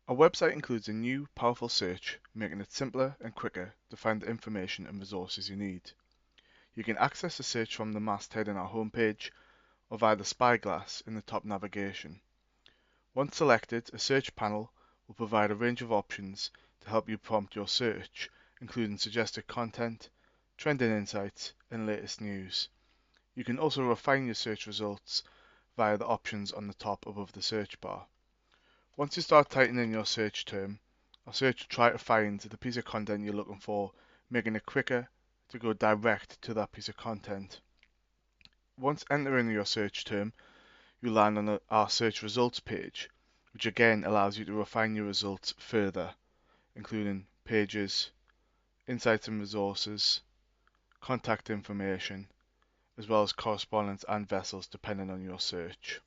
Our website includes a new, powerful search, making it simpler and quicker to find the information and resources you need. You can access the search from the masthead in our homepage or via the spyglass in the top navigation. Once selected, a search panel will provide a range of options to help you prompt your search, including suggested content, trending insights, and latest news. You can also refine your search results via the options on the top above the search bar. Once you start typing in your search term, our search will try to find the piece of content you're looking for, making it quicker to go direct to that piece of content. Once entering your search term, you land on our search results page, which again allows you to refine your results further, including pages, insights and resources, contact information, as well as correspondence and vessels depending on your search.